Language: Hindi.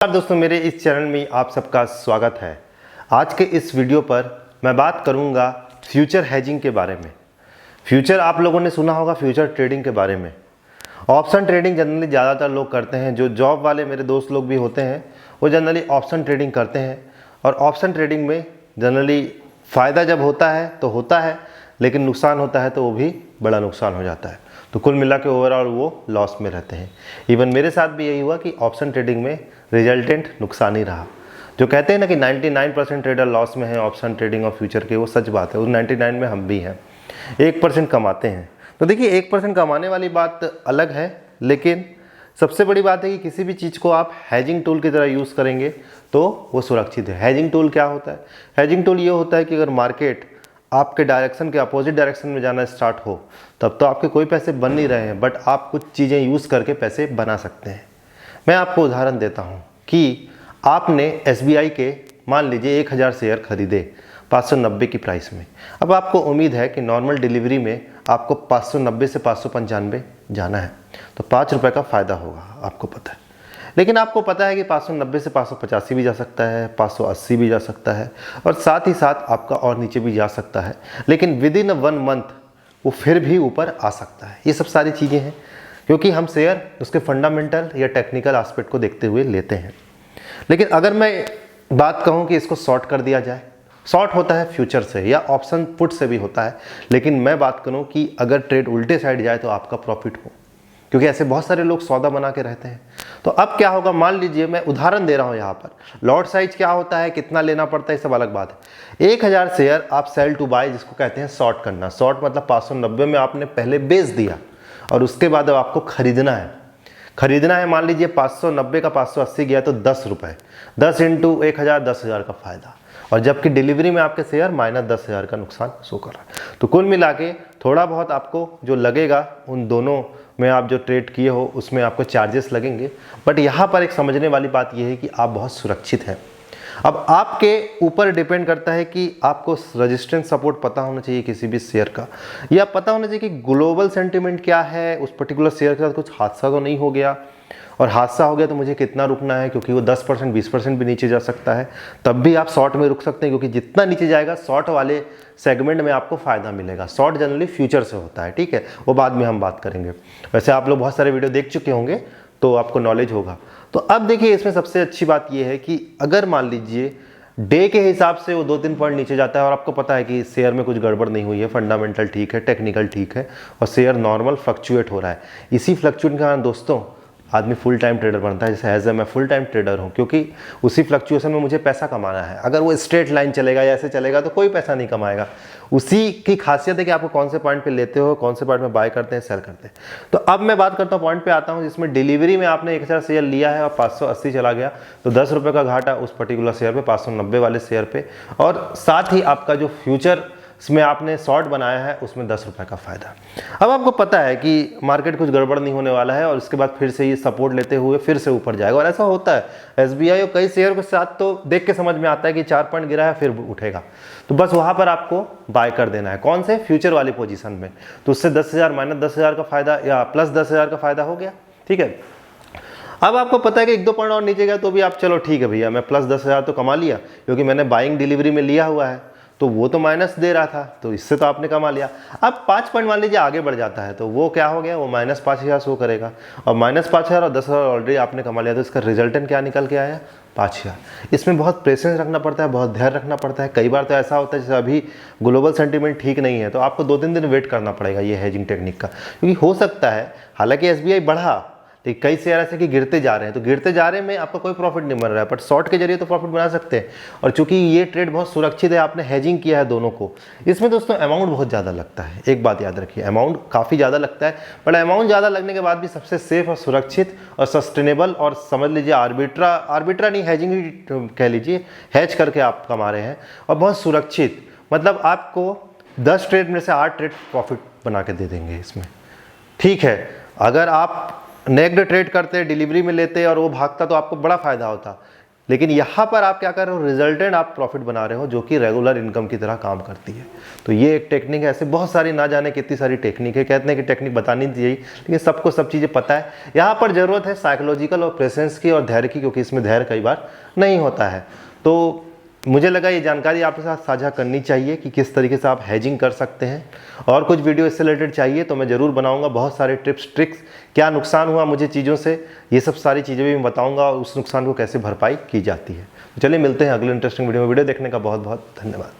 दोस्तों, मेरे इस चैनल में आप सबका स्वागत है। आज के इस वीडियो पर मैं बात करूंगा फ्यूचर हेजिंग के बारे में। फ्यूचर आप लोगों ने सुना होगा, फ्यूचर ट्रेडिंग के बारे में। ऑप्शन ट्रेडिंग जनरली ज़्यादातर लोग करते हैं। जो जॉब वाले मेरे दोस्त लोग भी होते हैं वो जनरली ऑप्शन ट्रेडिंग करते हैं। और ऑप्शन ट्रेडिंग में जनरली फ़ायदा जब होता है तो होता है, लेकिन नुकसान होता है तो वो भी बड़ा नुकसान हो जाता है। तो कुल मिला के ओवरऑल वो लॉस में रहते हैं। इवन मेरे साथ भी यही हुआ कि ऑप्शन ट्रेडिंग में रिजल्टेंट नुकसान ही रहा। जो कहते हैं ना कि 99% ट्रेडर लॉस में है ऑप्शन ट्रेडिंग और फ्यूचर के, वो सच बात है। उस 99 में हम भी हैं। 1% कमाते हैं। तो देखिए, 1% कमाने वाली बात अलग है, लेकिन सबसे बड़ी बात है कि किसी भी चीज़ को आप हैजिंग टूल की तरह यूज़ करेंगे तो वो सुरक्षित है। हैजिंग टूल क्या होता है? हैजिंग टूल ये होता है कि अगर मार्केट आपके डायरेक्शन के अपोजिट डायरेक्शन में जाना स्टार्ट हो, तब तो आपके कोई पैसे बन नहीं रहे हैं, बट आप कुछ चीज़ें यूज़ करके पैसे बना सकते हैं। मैं आपको उदाहरण देता हूँ कि आपने SBI के मान लीजिए 1000 शेयर खरीदे 590 की प्राइस में। अब आपको उम्मीद है कि नॉर्मल डिलीवरी में आपको 590 से 595 जाना है, तो 5 रुपये का फ़ायदा होगा, आपको पता है। लेकिन आपको पता है कि 590 से 585 भी जा सकता है, 580 भी जा सकता है, और साथ ही साथ आपका और नीचे भी जा सकता है। लेकिन विद इन 1 मंथ वो फिर भी ऊपर आ सकता है। ये सब सारी चीज़ें हैं क्योंकि हम शेयर उसके फंडामेंटल या टेक्निकल एस्पेक्ट को देखते हुए लेते हैं। लेकिन अगर मैं बात कहूँ कि इसको शॉर्ट कर दिया जाए, शॉर्ट होता है फ्यूचर से या ऑप्शन पुट से भी होता है। लेकिन मैं बात करूँ कि अगर ट्रेड उल्टे साइड जाए तो आपका प्रॉफिट हो, क्योंकि ऐसे बहुत सारे लोग सौदा बना के रहते हैं। तो अब क्या होगा, मान लीजिए मैं उदाहरण दे रहा हूं यहाँ पर। लॉट साइज क्या होता है, कितना लेना पड़ता है, सब अलग बात है। 1000 शेयर आप सेल टू बाय जिसको कहते हैं शॉर्ट करना। शॉर्ट मतलब 590 में आपने पहले बेच दिया और उसके बाद अब आपको खरीदना है। मान लीजिए 590 का 580 गया तो 10 रुपये, 10 इंटू 1000, 10,000 का फायदा। और जबकि डिलीवरी में आपके शेयर -10,000 का नुकसान शो कर रहा है। तो कुल मिला के थोड़ा बहुत आपको जो लगेगा उन दोनों में, आप जो ट्रेड किए हो उसमें आपको चार्जेस लगेंगे। बट यहाँ पर एक समझने वाली बात यह है कि आप बहुत सुरक्षित हैं। अब आपके ऊपर डिपेंड करता है कि आपको रेजिस्टेंस सपोर्ट पता होना चाहिए किसी भी शेयर का, या पता होना चाहिए कि ग्लोबल सेंटिमेंट क्या है, उस पर्टिकुलर शेयर के साथ कुछ हादसा तो नहीं हो गया, और हादसा हो गया तो मुझे कितना रुकना है, क्योंकि वो 10% 20% भी नीचे जा सकता है। तब भी आप शॉर्ट में रुक सकते हैं, क्योंकि जितना नीचे जाएगा शॉर्ट वाले सेगमेंट में आपको फायदा मिलेगा। शॉर्ट जनरली फ्यूचर से होता है, ठीक है, वो बाद में हम बात करेंगे। वैसे आप लोग बहुत सारे वीडियो देख चुके होंगे तो आपको नॉलेज होगा। तो अब देखिए, इसमें सबसे अच्छी बात यह है कि अगर मान लीजिए डे के हिसाब से वो 2-3 पॉइंट नीचे जाता है और आपको पता है कि शेयर में कुछ गड़बड़ नहीं हुई है, फंडामेंटल ठीक है, टेक्निकल ठीक है, और शेयर नॉर्मल फ्लक्चुएट हो रहा है, इसी फ्लक्चुएट के कारण दोस्तों आदमी फुल टाइम ट्रेडर बनता है। जैसे एज ए मैं फुल टाइम ट्रेडर हूँ, क्योंकि उसी फ्लक्चुएशन में मुझे पैसा कमाना है। अगर वो स्ट्रेट लाइन चलेगा या ऐसे चलेगा तो कोई पैसा नहीं कमाएगा। उसी की खासियत है कि आपको कौन से पॉइंट पे लेते हो, कौन से पॉइंट में बाय करते हैं, सेल करते हैं। तो अब मैं बात करता हूँ, पॉइंट पे आता हूँ जिसमें डिलीवरी में आपने 1000 शेयर लिया है और 580 चला गया, तो 10 रुपये का घाटा उस पर्टिकुलर शेयर पे, 590 वाले शेयर पे। और साथ ही आपका जो फ्यूचर इसमें आपने शॉर्ट बनाया है उसमें 10 रुपये का फायदा। अब आपको पता है कि मार्केट कुछ गड़बड़ नहीं होने वाला है और उसके बाद फिर से ये सपोर्ट लेते हुए फिर से ऊपर जाएगा। और ऐसा होता है SBI और कई शेयर के साथ, तो देख के समझ में आता है कि 4 पॉइंट गिरा है फिर उठेगा, तो बस वहाँ पर आपको बाय कर देना है। कौन से? फ्यूचर वाली पोजीशन में। तो उससे 10,000 -10,000 का फायदा या +10,000 का फायदा हो गया, ठीक है। अब आपको पता है कि 1-2 पॉइंट और नीचे गया तो भी आप चलो ठीक है भैया, मैं +10,000 तो कमा लिया, क्योंकि मैंने बाइंग डिलीवरी में लिया हुआ है, तो वो तो माइनस दे रहा था, तो इससे तो आपने कमा लिया। अब 5 पॉइंट मान लीजिए आगे बढ़ जाता है तो वो क्या हो गया, वो -5,000 शो करेगा, और -5,000 और 10,000 ऑलरेडी आपने कमा लिया, तो इसका रिजल्टेंट क्या निकल के आया? 5,000। इसमें बहुत पेशेंस रखना पड़ता है, बहुत धैर्य रखना पड़ता है। कई बार तो ऐसा होता है जैसे अभी ग्लोबल सेंटीमेंट ठीक नहीं है, तो आपको 2-3 दिन वेट करना पड़ेगा ये हेजिंग टेक्निक का, क्योंकि हो सकता है हालांकि SBI बढ़ा, लेकिन कई शेयर ऐसे कि गिरते जा रहे हैं, तो गिरते जा रहे में आपका कोई प्रॉफिट नहीं बन रहा है, बट शॉर्ट के जरिए तो प्रॉफिट बना सकते हैं। और चूंकि ये ट्रेड बहुत सुरक्षित है, आपने हेजिंग किया है दोनों को, इसमें दोस्तों अमाउंट बहुत ज़्यादा लगता है। एक बात याद रखिए, अमाउंट काफ़ी ज़्यादा लगता है, बट अमाउंट ज़्यादा लगने के बाद भी सबसे सेफ और सुरक्षित और सस्टेनेबल, और समझ लीजिए आर्बिट्रा नहीं, हेजिंग ही कह लीजिए, हेज करके आप कमा रहे हैं, और बहुत सुरक्षित। मतलब आपको 10 ट्रेड में से 8 ट्रेड प्रॉफिट बना के दे देंगे इसमें, ठीक है। अगर आप नेक्ड ट्रेड करते, डिलीवरी में लेते और वो भागता तो आपको बड़ा फायदा होता, लेकिन यहाँ पर आप क्या कर रहे हो, रिजल्टेंट आप प्रॉफिट बना रहे हो जो कि रेगुलर इनकम की तरह काम करती है। तो ये एक टेक्निक है। ऐसे बहुत सारी, ना जाने कितनी सारी टेक्निक है, कहते हैं कि टेक्निक बतानी नहीं चाहिए, लेकिन सबको सब चीज़ें पता है। यहाँ पर ज़रूरत है साइकोलॉजिकल और प्रेजेंस की और धैर्य की, क्योंकि इसमें धैर्य कई बार नहीं होता है। तो मुझे लगा ये जानकारी आपके साथ साझा करनी चाहिए कि किस तरीके से आप हेजिंग कर सकते हैं। और कुछ वीडियो इससे रिलेटेड चाहिए तो मैं ज़रूर बनाऊंगा। बहुत सारे टिप्स ट्रिक्स, क्या नुकसान हुआ मुझे चीज़ों से, ये सब सारी चीज़ें भी मैं बताऊंगा और उस नुकसान को कैसे भरपाई की जाती है। तो चलिए मिलते हैं अगले इंटरेस्टिंग वीडियो में। वीडियो देखने का बहुत बहुत धन्यवाद।